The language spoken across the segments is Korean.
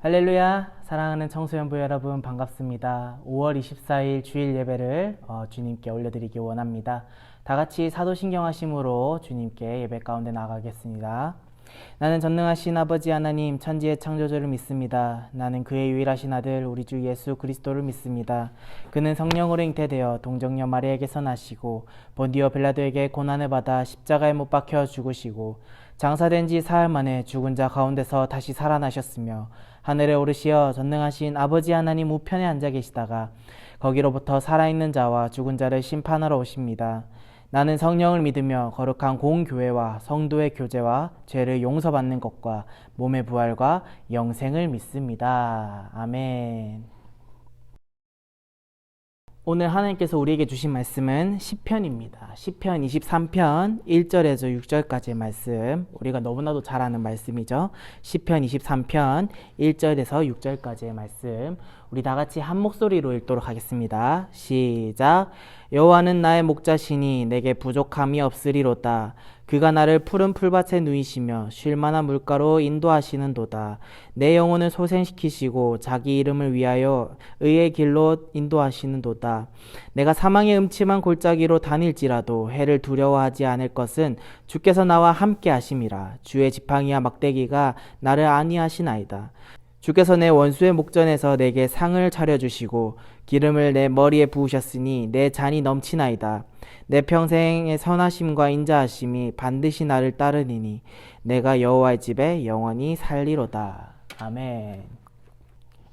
할렐루야, 사랑하는 청소년부 여러분 반갑습니다. 5월 24일 주일 예배를 주님께 올려드리기 원합니다. 다 같이 사도신경하심으로 주님께 예배 가운데 나가겠습니다. 나는 전능하신 아버지 하나님 천지의 창조주를 믿습니다. 나는 그의 유일하신 아들 우리 주 예수 그리스도를 믿습니다. 그는 성령으로 잉태되어 동정녀 마리아에게서 나시고 본디오 빌라도에게 고난을 받아 십자가에 못 박혀 죽으시고 장사된 지 사흘 만에 죽은 자 가운데서 다시 살아나셨으며 하늘에 오르시어 전능하신 아버지 하나님 우편에 앉아 계시다가 거기로부터 살아있는 자와 죽은 자를 심판하러 오십니다. 나는 성령을 믿으며 거룩한 공교회와 성도의 교제와 죄를 용서받는 것과 몸의 부활과 영생을 믿습니다. 아멘. 오늘 하나님께서 우리에게 주신 말씀은 시편입니다. 시편 23편 1절에서 6절까지의 말씀, 우리가 너무나도 잘 아는 말씀이죠. 시편 23편 1절에서 6절까지의 말씀, 우리 다 같이 한 목소리로 읽도록 하겠습니다. 시작. 여호와는 나의 목자시니 내게 부족함이 없으리로다. 그가 나를 푸른 풀밭에 누이시며 쉴만한 물가로 인도하시는도다. 내 영혼을 소생시키시고 자기 이름을 위하여 의의 길로 인도하시는도다. 내가 사망의 음침한 골짜기로 다닐지라도 해를 두려워하지 않을 것은 주께서 나와 함께 하심이라. 주의 지팡이와 막대기가 나를 안위하시나이다. 주께서 내 원수의 목전에서 내게 상을 차려주시고 기름을 내 머리에 부으셨으니 내 잔이 넘치나이다. 내 평생의 선하심과 인자하심이 반드시 나를 따르니니 내가 여호와의 집에 영원히 살리로다. 아멘.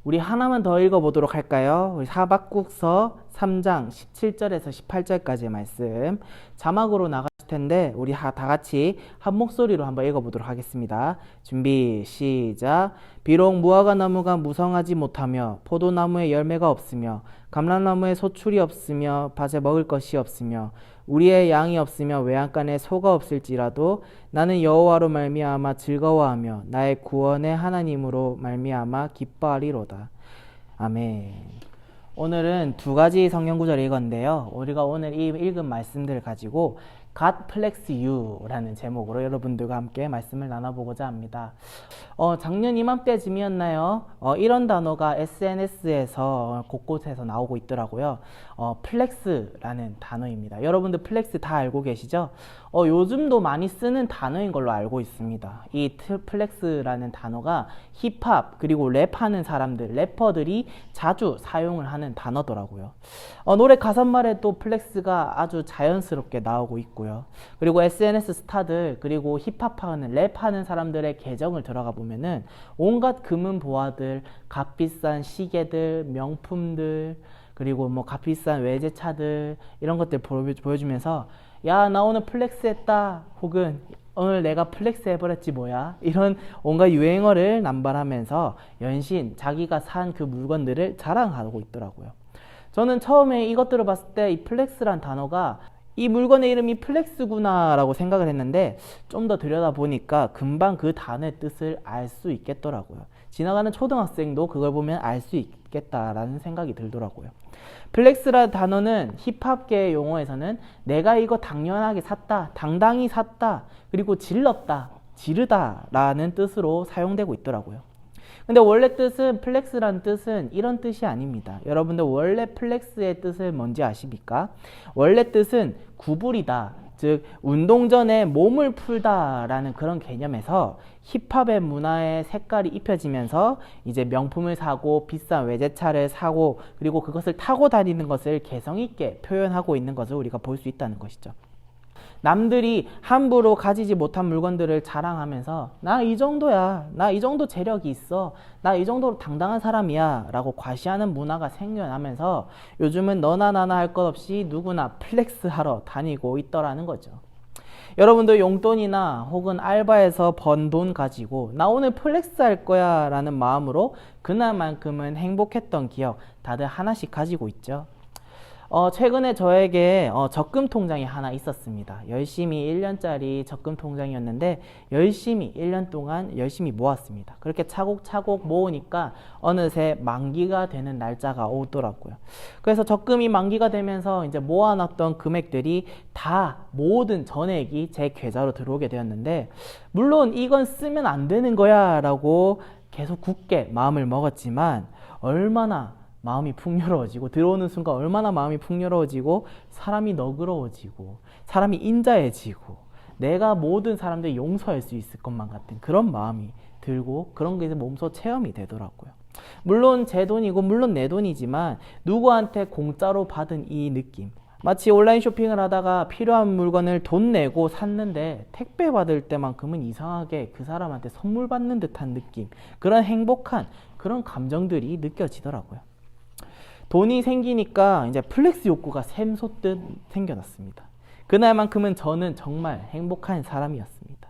우리 하나만 더 읽어보도록 할까요? 우리 하박국서 3장 17절에서 18절까지의 말씀 자막으로 나가실 텐데 우리 다 같이 한 목소리로 한번 읽어보도록 하겠습니다. 준비 시작. 비록 무화과 나무가 무성하지 못하며 포도나무에 열매가 없으며 감람나무에 소출이 없으며 밭에 먹을 것이 없으며 우리의 양이 없으며 외양간에 소가 없을지라도 나는 여호와로 말미암아 즐거워하며 나의 구원의 하나님으로 말미암아 기뻐하리로다. 아멘. 오늘은 두 가지 성경 구절을 읽었는데요. 우리가 오늘 이 읽은 말씀들을 가지고 God Flex You라는 제목으로 여러분들과 함께 말씀을 나눠보고자 합니다. 작년 이맘때쯤이었나요? 이런 단어가 SNS에서 곳곳에서 나오고 있더라고요. 플렉스라는 단어입니다. 여러분들 플렉스 다 알고 계시죠? 요즘도 많이 쓰는 단어인 걸로 알고 있습니다. 이 플렉스라는 단어가 힙합 그리고 랩하는 사람들, 래퍼들이 자주 사용을 하는 단어더라고요. 노래 가사말에 또 플렉스가 아주 자연스럽게 나오고 있고요. 그리고 SNS 스타들 그리고 힙합하는 랩하는 사람들의 계정을 들어가 보면은 온갖 금은 보화들, 값비싼 시계들, 명품들 그리고 뭐 값비싼 외제차들 이런 것들 보여주면서 야, 나 오늘 플렉스 했다 혹은 오늘 내가 플렉스 해버렸지 뭐야 이런 온갖 유행어를 남발하면서 연신 자기가 산 그 물건들을 자랑하고 있더라고요. 저는 처음에 이것들을 봤을 때 이 플렉스란 단어가 이 물건의 이름이 플렉스구나 라고 생각을 했는데 좀 더 들여다보니까 금방 그 단어의 뜻을 알 수 있겠더라고요. 지나가는 초등학생도 그걸 보면 알 수 있겠다라는 생각이 들더라고요. 플렉스라는 단어는 힙합계의 용어에서는 내가 이거 당연하게 샀다, 당당히 샀다, 그리고 질렀다, 지르다 라는 뜻으로 사용되고 있더라고요. 근데 원래 뜻은 플렉스라는 뜻은 이런 뜻이 아닙니다. 여러분들 원래 플렉스의 뜻은 뭔지 아십니까? 원래 뜻은 구부리다, 즉 운동 전에 몸을 풀다 라는 그런 개념에서 힙합의 문화에 색깔이 입혀지면서 이제 명품을 사고 비싼 외제차를 사고 그리고 그것을 타고 다니는 것을 개성 있게 표현하고 있는 것을 우리가 볼 수 있다는 것이죠. 남들이 함부로 가지지 못한 물건들을 자랑하면서 나 이 정도야, 나 이 정도 재력이 있어, 나 이 정도로 당당한 사람이야 라고 과시하는 문화가 생겨나면서 요즘은 너나 나나 할 것 없이 누구나 플렉스 하러 다니고 있더라는 거죠. 여러분도 용돈이나 혹은 알바에서 번 돈 가지고 나 오늘 플렉스 할 거야 라는 마음으로 그날만큼은 행복했던 기억 다들 하나씩 가지고 있죠. 최근에 저에게 적금 통장이 하나 있었습니다. 열심히 1년짜리 적금 통장이었는데 열심히 1년 동안 열심히 모았습니다. 그렇게 차곡차곡 모으니까 어느새 만기가 되는 날짜가 오더라고요. 그래서 적금이 만기가 되면서 이제 모아놨던 금액들이 다 모든 전액이 제 계좌로 들어오게 되었는데 물론 이건 쓰면 안 되는 거야 라고 계속 굳게 마음을 먹었지만 얼마나 마음이 풍요로워지고 들어오는 순간 얼마나 마음이 풍요로워지고 사람이 너그러워지고 사람이 인자해지고 내가 모든 사람들 용서할 수 있을 것만 같은 그런 마음이 들고 그런 게 몸소 체험이 되더라고요. 물론 제 돈이고 물론 내 돈이지만 누구한테 공짜로 받은 이 느낌, 마치 온라인 쇼핑을 하다가 필요한 물건을 돈 내고 샀는데 택배 받을 때만큼은 이상하게 그 사람한테 선물 받는 듯한 느낌, 그런 행복한 그런 감정들이 느껴지더라고요. 돈이 생기니까 이제 플렉스 욕구가 샘솟듯 생겨났습니다. 그날만큼은 저는 정말 행복한 사람이었습니다.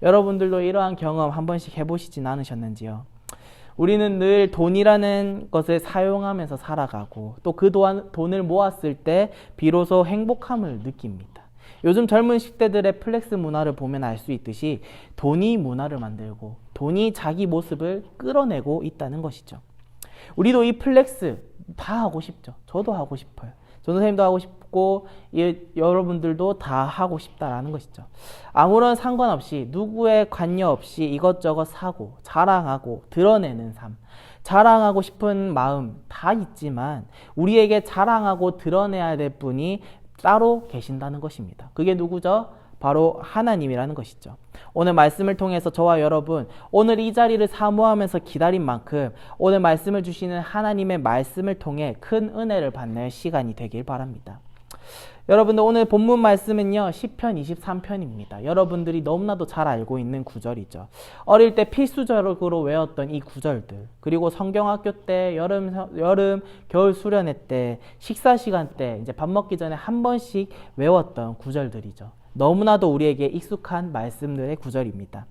여러분들도 이러한 경험 한 번씩 해보시진 않으셨는지요? 우리는 늘 돈이라는 것을 사용하면서 살아가고 또 그 돈을 모았을 때 비로소 행복함을 느낍니다. 요즘 젊은 10대들의 플렉스 문화를 보면 알 수 있듯이 돈이 문화를 만들고 돈이 자기 모습을 끌어내고 있다는 것이죠. 우리도 이 플렉스 다 하고 싶죠. 저도 하고 싶어요. 전도사님도 하고 싶고 여러분들도 다 하고 싶다라는 것이죠. 아무런 상관없이 누구의 관여 없이 이것저것 사고 자랑하고 드러내는 삶, 자랑하고 싶은 마음 다 있지만 우리에게 자랑하고 드러내야 될 분이 따로 계신다는 것입니다. 그게 누구죠? 바로 하나님이라는 것이죠. 오늘 말씀을 통해서 저와 여러분, 오늘 이 자리를 사모하면서 기다린 만큼 오늘 말씀을 주시는 하나님의 말씀을 통해 큰 은혜를 받는 시간이 되길 바랍니다. 여러분들, 오늘 본문 말씀은요, 시편 23편입니다. 여러분들이 너무나도 잘 알고 있는 구절이죠. 어릴 때 필수적으로 외웠던 이 구절들, 그리고 성경학교 때, 여름, 겨울 수련회 때, 식사 시간 때, 이제 밥 먹기 전에 한 번씩 외웠던 구절들이죠. 너무나도 우리에게 익숙한 말씀들의 구절입니다.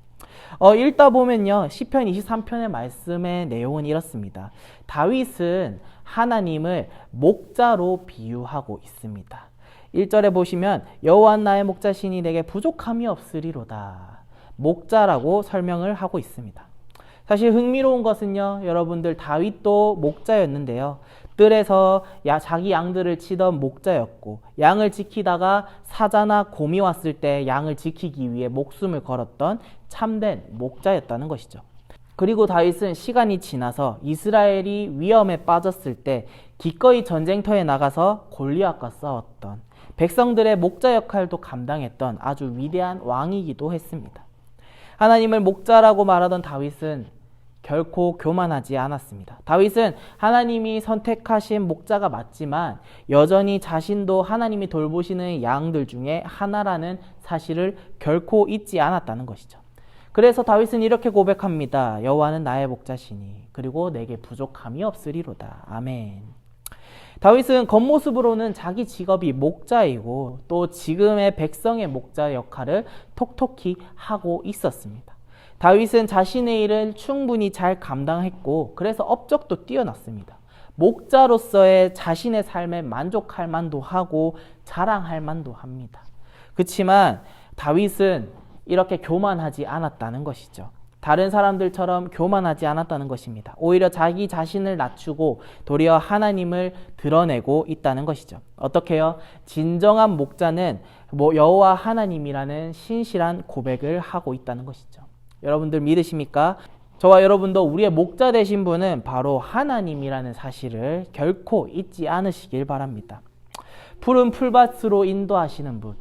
읽다 보면요, 시편 23편의 말씀의 내용은 이렇습니다. 다윗은 하나님을 목자로 비유하고 있습니다. 1절에 보시면 여호와 나의 목자시니 내게 부족함이 없으리로다. 목자라고 설명을 하고 있습니다. 사실 흥미로운 것은요, 여러분들, 다윗도 목자였는데요, 뜰에서 자기 양들을 치던 목자였고 양을 지키다가 사자나 곰이 왔을 때 양을 지키기 위해 목숨을 걸었던 참된 목자였다는 것이죠. 그리고 다윗은 시간이 지나서 이스라엘이 위험에 빠졌을 때 기꺼이 전쟁터에 나가서 골리앗과 싸웠던, 백성들의 목자 역할도 감당했던 아주 위대한 왕이기도 했습니다. 하나님을 목자라고 말하던 다윗은 결코 교만하지 않았습니다. 다윗은 하나님이 선택하신 목자가 맞지만 여전히 자신도 하나님이 돌보시는 양들 중에 하나라는 사실을 결코 잊지 않았다는 것이죠. 그래서 다윗은 이렇게 고백합니다. 여호와는 나의 목자시니 그리고 내게 부족함이 없으리로다. 아멘. 다윗은 겉모습으로는 자기 직업이 목자이고 또 지금의 백성의 목자 역할을 톡톡히 하고 있었습니다. 다윗은 자신의 일을 충분히 잘 감당했고 그래서 업적도 뛰어났습니다. 목자로서의 자신의 삶에 만족할 만도 하고 자랑할 만도 합니다. 그렇지만 다윗은 이렇게 교만하지 않았다는 것이죠. 다른 사람들처럼 교만하지 않았다는 것입니다. 오히려 자기 자신을 낮추고 도리어 하나님을 드러내고 있다는 것이죠. 어떻게요? 진정한 목자는 여호와 하나님이라는 신실한 고백을 하고 있다는 것이죠. 여러분들 믿으십니까? 저와 여러분도 우리의 목자 되신 분은 바로 하나님이라는 사실을 결코 잊지 않으시길 바랍니다. 푸른 풀밭으로 인도하시는 분,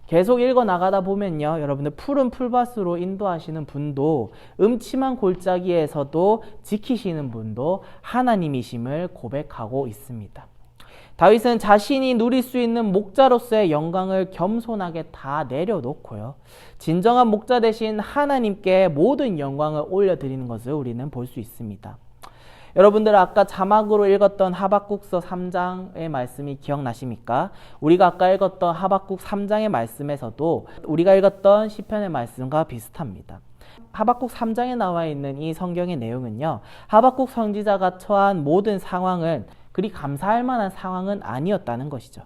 계속 읽어 나가다 보면요, 여러분들, 푸른 풀밭으로 인도하시는 분도 음침한 골짜기에서도 지키시는 분도 하나님이심을 고백하고 있습니다. 다윗은 자신이 누릴 수 있는 목자로서의 영광을 겸손하게 다 내려놓고요, 진정한 목자 되신 하나님께 모든 영광을 올려드리는 것을 우리는 볼 수 있습니다. 여러분들, 아까 자막으로 읽었던 하박국서 3장의 말씀이 기억나십니까? 우리가 아까 읽었던 하박국 3장의 말씀에서도 우리가 읽었던 시편의 말씀과 비슷합니다. 하박국 3장에 나와 있는 이 성경의 내용은요, 하박국 선지자가 처한 모든 상황은 그리 감사할 만한 상황은 아니었다는 것이죠.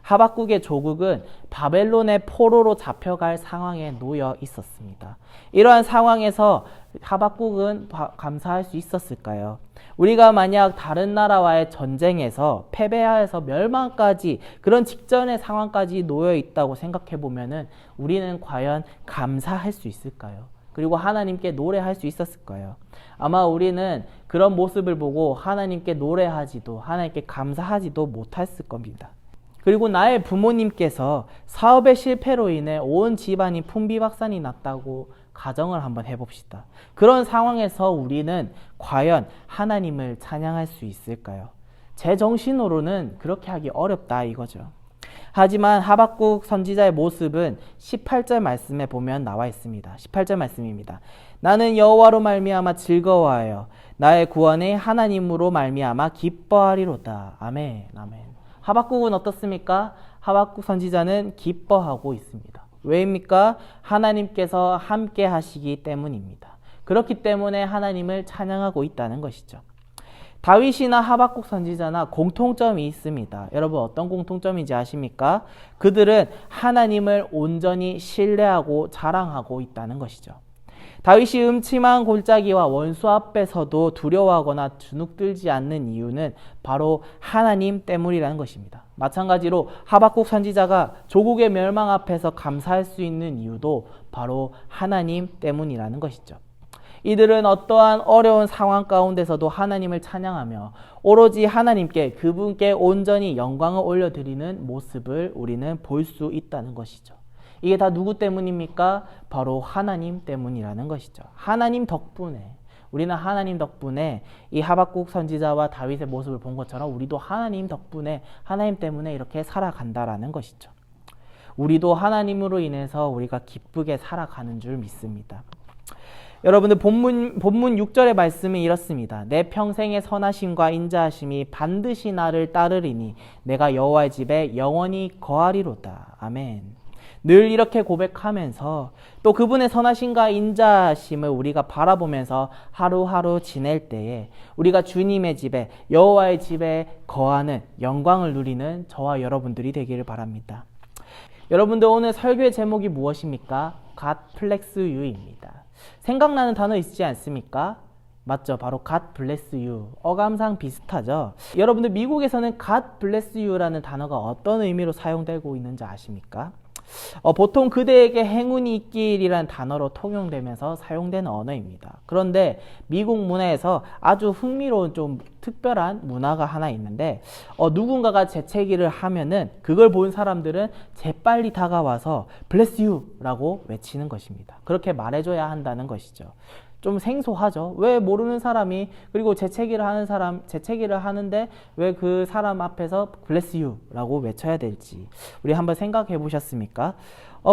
하박국의 조국은 바벨론의 포로로 잡혀갈 상황에 놓여 있었습니다. 이러한 상황에서 하박국은 감사할 수 있었을까요? 우리가 만약 다른 나라와의 전쟁에서 패배하여서 멸망까지, 그런 직전의 상황까지 놓여 있다고 생각해 보면은 우리는 과연 감사할 수 있을까요? 그리고 하나님께 노래할 수 있었을 거예요. 아마 우리는 그런 모습을 보고 하나님께 노래하지도 하나님께 감사하지도 못했을 겁니다. 그리고 나의 부모님께서 사업의 실패로 인해 온 집안이 풍비박산이 났다고 가정을 한번 해봅시다. 그런 상황에서 우리는 과연 하나님을 찬양할 수 있을까요? 제 정신으로는 그렇게 하기 어렵다 이거죠. 하지만 하박국 선지자의 모습은 18절 말씀에 보면 나와 있습니다. 18절 말씀입니다. 나는 여호와로 말미암아 즐거워하여 나의 구원의 하나님으로 말미암아 기뻐하리로다. 아멘. 아멘. 하박국은 어떻습니까? 하박국 선지자는 기뻐하고 있습니다. 왜입니까? 하나님께서 함께 하시기 때문입니다. 그렇기 때문에 하나님을 찬양하고 있다는 것이죠. 다윗이나 하박국 선지자나 공통점이 있습니다. 여러분 어떤 공통점인지 아십니까? 그들은 하나님을 온전히 신뢰하고 자랑하고 있다는 것이죠. 다윗이 음침한 골짜기와 원수 앞에서도 두려워하거나 주눅들지 않는 이유는 바로 하나님 때문이라는 것입니다. 마찬가지로 하박국 선지자가 조국의 멸망 앞에서 감사할 수 있는 이유도 바로 하나님 때문이라는 것이죠. 이들은 어떠한 어려운 상황 가운데서도 하나님을 찬양하며 오로지 하나님께 그분께 온전히 영광을 올려드리는 모습을 우리는 볼 수 있다는 것이죠. 이게 다 누구 때문입니까? 바로 하나님 때문이라는 것이죠. 하나님 덕분에 우리는 하나님 덕분에 이 하박국 선지자와 다윗의 모습을 본 것처럼 우리도 하나님 덕분에 하나님 때문에 이렇게 살아간다라는 것이죠. 우리도 하나님으로 인해서 우리가 기쁘게 살아가는 줄 믿습니다. 여러분들 본문 6절의 말씀이 이렇습니다. 내 평생의 선하심과 인자하심이 반드시 나를 따르리니 내가 여호와의 집에 영원히 거하리로다. 아멘. 늘 이렇게 고백하면서 또 그분의 선하심과 인자하심을 우리가 바라보면서 하루하루 지낼 때에 우리가 주님의 집에 여호와의 집에 거하는 영광을 누리는 저와 여러분들이 되기를 바랍니다. 여러분들 오늘 설교의 제목이 무엇입니까? God bless you입니다. 생각나는 단어 있지 않습니까? 맞죠? 바로 God bless you. 어감상 비슷하죠? 여러분들 미국에서는 God bless you라는 단어가 어떤 의미로 사용되고 있는지 아십니까? 보통 그대에게 행운이 있길이라는 단어로 통용되면서 사용되는 언어입니다. 그런데 미국 문화에서 아주 흥미로운 좀 특별한 문화가 하나 있는데 누군가가 재채기를 하면은 그걸 본 사람들은 재빨리 다가와서 bless you 라고 외치는 것입니다. 그렇게 말해줘야 한다는 것이죠. 좀 생소하죠. 왜 모르는 사람이 그리고 재채기를 하는데 왜 그 사람 앞에서 bless you 라고 외쳐야 될지 우리 한번 생각해 보셨습니까?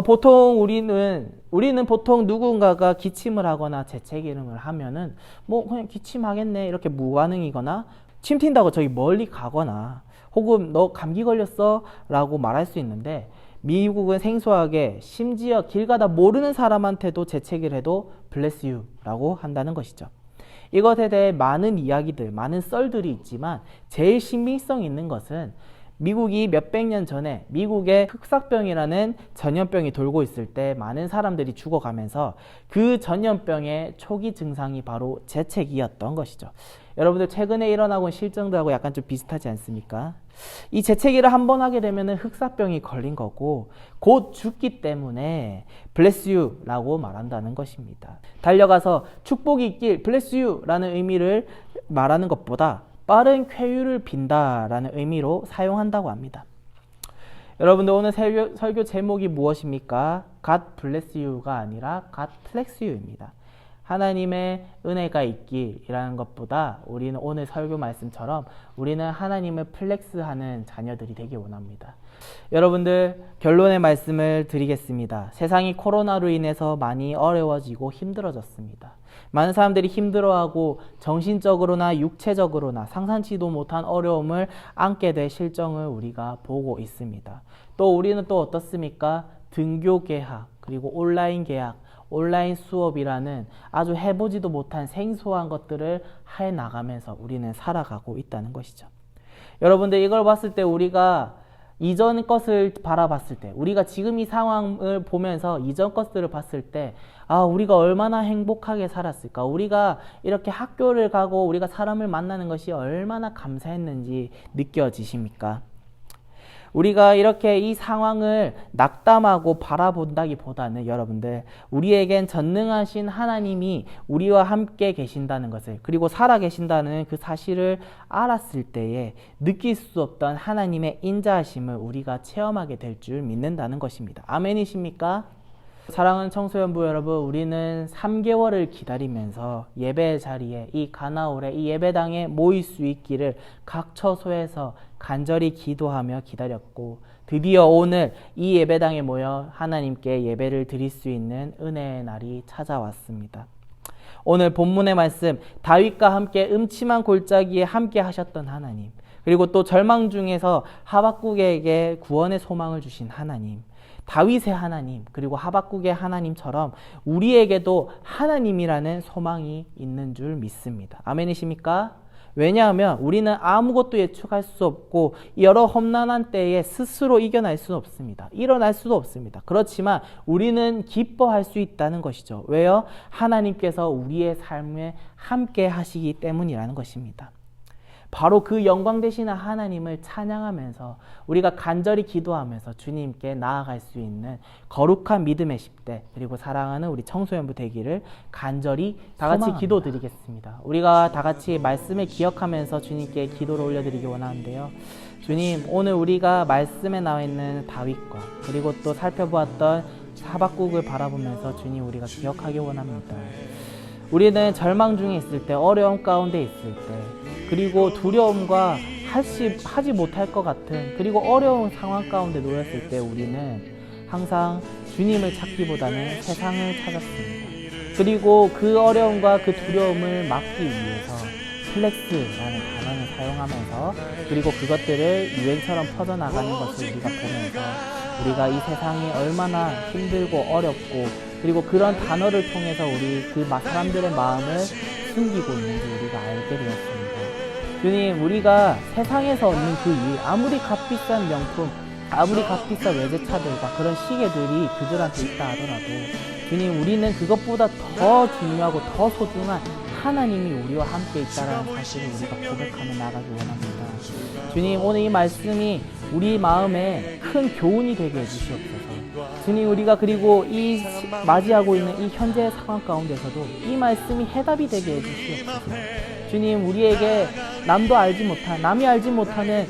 보통 우리는 보통 누군가가 기침을 하거나 재채기를 하면은 뭐 그냥 기침하겠네 이렇게 무반응이거나 침 튄다고 저기 멀리 가거나 혹은 너 감기 걸렸어 라고 말할 수 있는데 미국은 생소하게 심지어 길 가다 모르는 사람한테도 재채기를 해도 bless you 라고 한다는 것이죠. 이것에 대해 많은 이야기들, 많은 썰들이 있지만 제일 신빙성 있는 것은 미국이 몇백 년 전에 미국에 흑사병이라는 전염병이 돌고 있을 때 많은 사람들이 죽어가면서 그 전염병의 초기 증상이 바로 재채기였던 것이죠. 여러분들 최근에 일어나고 있는 실정들하고 약간 좀 비슷하지 않습니까? 이 재채기를 한번 하게 되면 흑사병이 걸린 거고 곧 죽기 때문에 bless you 라고 말한다는 것입니다. 달려가서 축복이 있길 bless you 라는 의미를 말하는 것보다 빠른 쾌유를 빈다라는 의미로 사용한다고 합니다. 여러분들 오늘 설교 제목이 무엇입니까? God bless you가 아니라 God flex you입니다. 하나님의 은혜가 있길이라는 것보다 우리는 오늘 설교 말씀처럼 우리는 하나님을 플렉스하는 자녀들이 되기 원합니다. 여러분들 결론의 말씀을 드리겠습니다. 세상이 코로나로 인해서 많이 어려워지고 힘들어졌습니다. 많은 사람들이 힘들어하고 정신적으로나 육체적으로나 상상치도 못한 어려움을 안게 될 실정을 우리가 보고 있습니다. 또 우리는 또 어떻습니까? 등교 개학 그리고 온라인 개학 온라인 수업이라는 아주 해보지도 못한 생소한 것들을 해나가면서 우리는 살아가고 있다는 것이죠. 여러분들 이걸 봤을 때 우리가 이전 것을 바라봤을 때 우리가 지금 이 상황을 보면서 이전 것들을 봤을 때 우리가 얼마나 행복하게 살았을까? 우리가 이렇게 학교를 가고 우리가 사람을 만나는 것이 얼마나 감사했는지 느껴지십니까? 우리가 이렇게 이 상황을 낙담하고 바라본다기보다는 여러분들, 우리에겐 전능하신 하나님이 우리와 함께 계신다는 것을, 그리고 살아 계신다는 그 사실을 알았을 때에 느낄 수 없던 하나님의 인자하심을 우리가 체험하게 될 줄 믿는다는 것입니다. 아멘이십니까? 사랑하는 청소년부 여러분, 우리는 3개월을 기다리면서 예배 자리에, 이 가나올에, 이 예배당에 모일 수 있기를 각 처소에서 간절히 기도하며 기다렸고, 드디어 오늘 이 예배당에 모여 하나님께 예배를 드릴 수 있는 은혜의 날이 찾아왔습니다. 오늘 본문의 말씀, 다윗과 함께 음침한 골짜기에 함께 하셨던 하나님, 그리고 또 절망 중에서 하박국에게 구원의 소망을 주신 하나님, 다윗의 하나님, 그리고 하박국의 하나님처럼 우리에게도 하나님이라는 소망이 있는 줄 믿습니다. 아멘이십니까? 왜냐하면 우리는 아무것도 예측할 수 없고 여러 험난한 때에 스스로 이겨낼 수는 없습니다. 일어날 수도 없습니다. 그렇지만 우리는 기뻐할 수 있다는 것이죠. 왜요? 하나님께서 우리의 삶에 함께 하시기 때문이라는 것입니다. 바로 그 영광 되시는 하나님을 찬양하면서 우리가 간절히 기도하면서 주님께 나아갈 수 있는 거룩한 믿음의 10대, 그리고 사랑하는 우리 청소년부 되기를 간절히 다 같이 기도드리겠습니다. 우리가 다 같이 말씀을 기억하면서 주님께 기도를 올려드리기 원하는데요. 주님, 오늘 우리가 말씀에 나와 있는 다윗과 그리고 또 살펴보았던 하박국을 바라보면서 주님, 우리가 기억하기 원합니다. 우리는 절망 중에 있을 때, 어려움 가운데 있을 때, 그리고 두려움과 하지 못할 것 같은, 그리고 어려운 상황 가운데 놓였을 때 우리는 항상 주님을 찾기보다는 세상을 찾았습니다. 그리고 그 어려움과 그 두려움을 막기 위해서 플렉스라는 단어를 사용하면서, 그리고 그것들을 유행처럼 퍼져나가는 것을 우리가 보면서 우리가 이 세상이 얼마나 힘들고 어렵고, 그리고 그런 단어를 통해서 우리 그 사람들의 마음을 숨기고 있는지 우리가 알게 되었습니다. 주님, 우리가 세상에서 얻는 그 일, 아무리 값비싼 명품, 아무리 값비싼 외제차들과 그런 시계들이 그들한테 있다 하더라도 주님, 우리는 그것보다 더 중요하고 더 소중한 하나님이 우리와 함께 있다는 사실을 우리가 고백하며 나가기 원합니다. 주님, 오늘 이 말씀이 우리 마음에 큰 교훈이 되게 해주시옵소서. 주님, 우리가 그리고 맞이하고 있는 이 현재 상황 가운데서도 이 말씀이 해답이 되게 해주시옵소서. 주님, 우리에게 남이 알지 못하는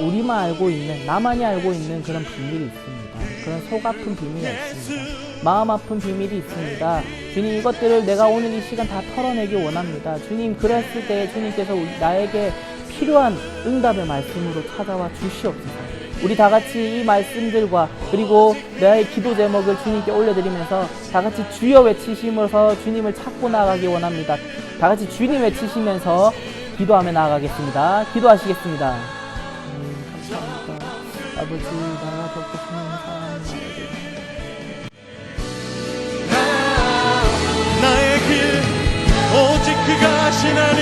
우리만 알고 있는, 나만이 알고 있는 그런 비밀이 있습니다. 그런 속 아픈 비밀이 있습니다. 마음 아픈 비밀이 있습니다. 주님, 이것들을 내가 오늘 이 시간 다 털어내기 원합니다. 주님, 그랬을 때 주님께서 나에게 필요한 응답의 말씀으로 찾아와 주시옵소서. 우리 다 같이 이 말씀들과 그리고 나의 기도 제목을 주님께 올려드리면서 다 같이 주여 외치시면서 주님을 찾고 나아가기 원합니다. 다 같이 주님 외치시면서 기도하며 나아가겠습니다. 기도하시겠습니다. 감사합니다. 아버지, 나가 덮고 주님 사랑합니다. 나의 길 오직 그가 하시나니,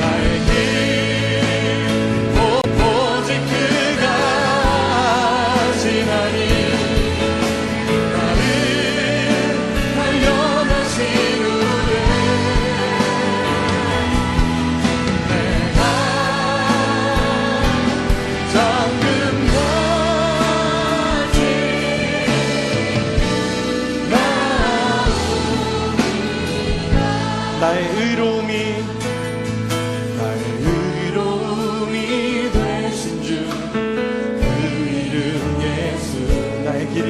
나의 길 오직 그가 하시나니, 나를 단련하신 후에 내가 나의 의로움이 되신 주, 그 이름 예수. 나의 길이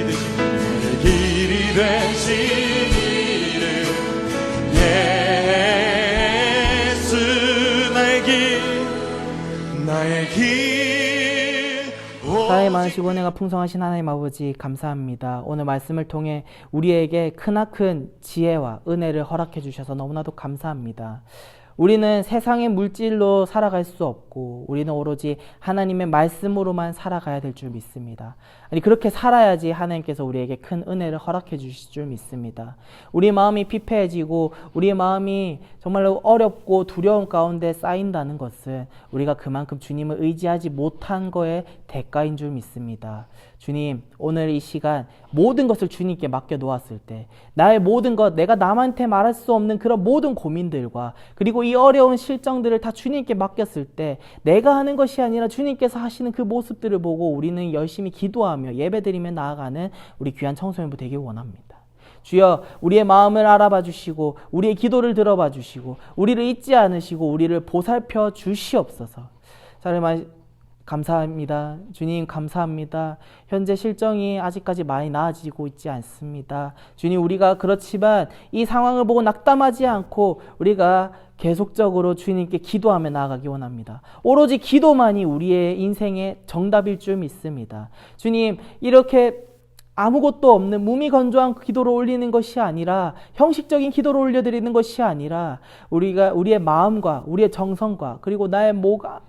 되신 이름 예수. 나의 길 사랑이 많으시고 은혜가 풍성하신 하나님 아버지, 감사합니다. 오늘 말씀을 통해 우리에게 크나큰 지혜와 은혜를 허락해 주셔서 너무나도 감사합니다. 우리는 세상의 물질로 살아갈 수 없고 우리는 오로지 하나님의 말씀으로만 살아가야 될 줄 믿습니다. 아니, 그렇게 살아야지 하나님께서 우리에게 큰 은혜를 허락해 주실 줄 믿습니다. 우리 마음이 피폐해지고 우리의 마음이 정말로 어렵고 두려움 가운데 쌓인다는 것은 우리가 그만큼 주님을 의지하지 못한 거에 대가인 줄 믿습니다. 주님, 오늘 이 시간 모든 것을 주님께 맡겨 놓았을 때 나의 모든 것, 내가 남한테 말할 수 없는 그런 모든 고민들과 그리고 이 어려운 실정들을 다 주님께 맡겼을 때 내가 하는 것이 아니라 주님께서 하시는 그 모습들을 보고 우리는 열심히 기도하며 예배드리며 나아가는 우리 귀한 청소년부 되길 원합니다. 주여, 우리의 마음을 알아봐 주시고 우리의 기도를 들어봐 주시고 우리를 잊지 않으시고 우리를 보살펴 주시옵소서. 감사합니다. 주님, 감사합니다. 현재 실정이 아직까지 많이 나아지고 있지 않습니다. 주님, 우리가 그렇지만 이 상황을 보고 낙담하지 않고 우리가 계속적으로 주님께 기도하며 나아가기 원합니다. 오로지 기도만이 우리의 인생의 정답일 줄 믿습니다. 주님, 이렇게 아무것도 없는 무미건조한 기도를 올리는 것이 아니라, 형식적인 기도를 올려드리는 것이 아니라 우리가 우리의 마음과 우리의 정성과 그리고 나의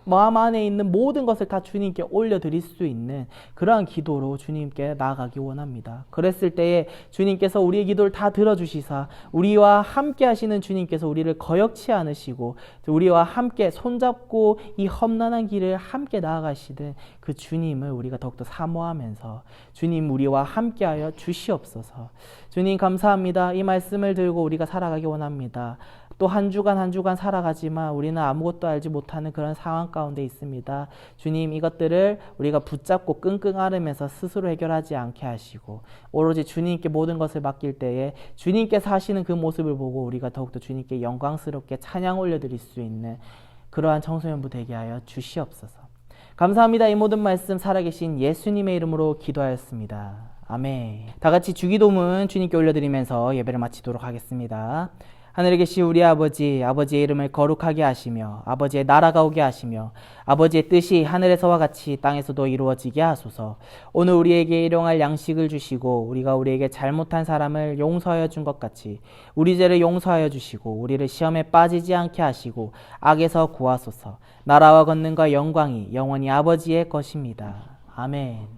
마음 안에 있는 모든 것을 다 주님께 올려드릴 수 있는 그러한 기도로 주님께 나아가기 원합니다. 그랬을 때에 주님께서 우리의 기도를 다 들어주시사 우리와 함께 하시는 주님께서 우리를 거역치 않으시고 우리와 함께 손잡고 이 험난한 길을 함께 나아가시는 그 주님을 우리가 더욱더 사모하면서 주님, 우리와 함께하여 주시옵소서. 주님, 감사합니다. 이 말씀을 들고 우리가 살아가기 원합니다. 또 한 주간 한 주간 살아가지만 우리는 아무것도 알지 못하는 그런 상황 가운데 있습니다. 주님, 이것들을 우리가 붙잡고 끙끙 앓으면서 스스로 해결하지 않게 하시고 오로지 주님께 모든 것을 맡길 때에 주님께서 하시는 그 모습을 보고 우리가 더욱더 주님께 영광스럽게 찬양 올려드릴 수 있는 그러한 청소년부 되게 하여 주시옵소서. 감사합니다. 이 모든 말씀 살아계신 예수님의 이름으로 기도하였습니다. 아멘. 다 같이 주기도문 주님께 올려드리면서 예배를 마치도록 하겠습니다. 하늘에 계신 우리 아버지, 아버지의 이름을 거룩하게 하시며 아버지의 나라가 오게 하시며 아버지의 뜻이 하늘에서와 같이 땅에서도 이루어지게 하소서. 오늘 우리에게 일용할 양식을 주시고 우리가 우리에게 잘못한 사람을 용서하여 준 것 같이 우리 죄를 용서하여 주시고 우리를 시험에 빠지지 않게 하시고 악에서 구하소서. 나라와 권능과 영광이 영원히 아버지의 것입니다. 아멘.